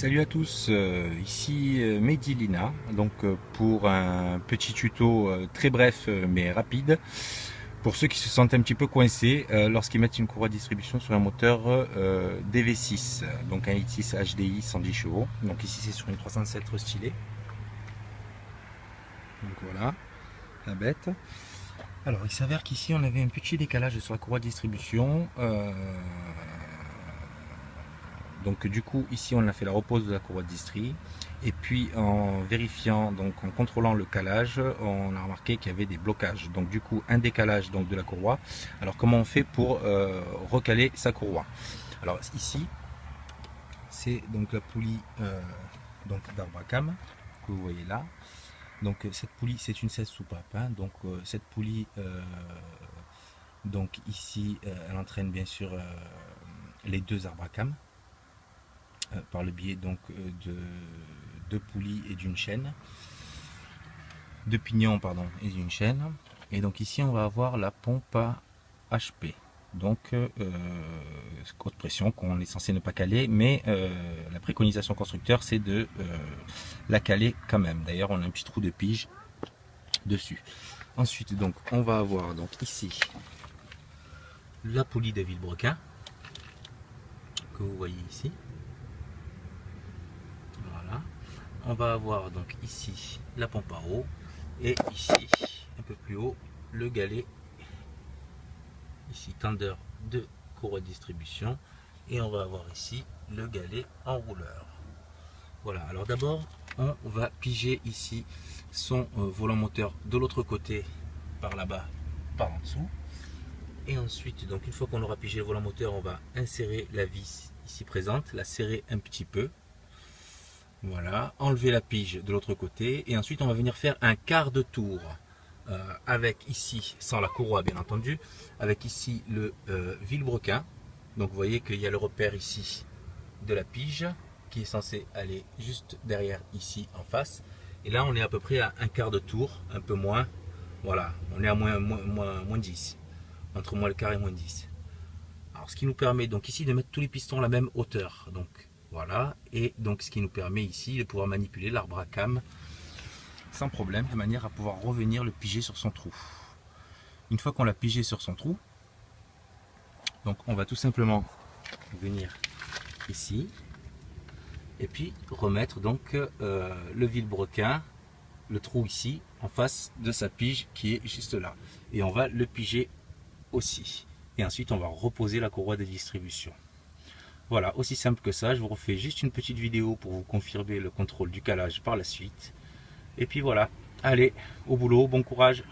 Salut à tous, ici Mehdi Lina, donc pour un petit tuto très bref mais rapide pour ceux qui se sentent un petit peu coincés lorsqu'ils mettent une courroie de distribution sur un moteur DV6, donc un litre 6 HDI 110 chevaux. Donc ici c'est sur une 307 restylée. Donc voilà, la bête. Alors il s'avère qu'ici on avait un petit décalage sur la courroie de distribution. Donc du coup ici on a fait la repose de la courroie de distri et puis en vérifiant, donc en contrôlant le calage, on a remarqué qu'il y avait des blocages. Donc du coup un décalage donc de la courroie. Alors comment on fait pour recaler sa courroie? Alors ici c'est donc la poulie donc d'Arbacam que vous voyez là. Donc cette poulie c'est une 16 soupape, hein. Donc cette poulie donc ici elle entraîne bien sûr les deux Arbacam par le biais donc de deux poulies et d'une chaîne, deux pignons pardon et d'une chaîne. Et donc ici on va avoir la pompe à HP, donc haute pression qu'on est censé ne pas caler, mais la préconisation constructeur c'est de la caler quand même. D'ailleurs on a un petit trou de pige dessus. Ensuite donc on va avoir donc ici la poulie de Villebrequin que vous voyez ici. Voilà. On va avoir donc ici la pompe à eau et ici un peu plus haut le galet, ici tendeur de courroie de distribution, et on va avoir ici le galet enrouleur. Voilà, alors d'abord on va piger ici son volant moteur de l'autre côté par là-bas, par en dessous, et ensuite donc une fois qu'on aura pigé le volant moteur, on va insérer la vis ici présente, la serrer un petit peu. Voilà, enlever la pige de l'autre côté et ensuite on va venir faire un quart de tour avec ici, sans la courroie bien entendu, avec ici le Villebrequin. Donc vous voyez qu'il y a le repère ici de la pige qui est censé aller juste derrière ici en face. Et là on est à peu près à un quart de tour, un peu moins. Voilà, on est à moins 10, entre moins le quart et moins 10. Alors ce qui nous permet donc ici de mettre tous les pistons à la même hauteur. Donc voilà, et donc ce qui nous permet ici de pouvoir manipuler l'arbre à cam sans problème, de manière à pouvoir revenir le piger sur son trou. Une fois qu'on l'a pigé sur son trou, donc on va tout simplement venir ici et puis remettre donc le Villebrequin, le trou ici en face de sa pige qui est juste là, et on va le piger aussi, et ensuite on va reposer la courroie de distribution. Voilà, aussi simple que ça. Je vous refais juste une petite vidéo pour vous confirmer le contrôle du calage par la suite. Et puis voilà, allez, au boulot, bon courage.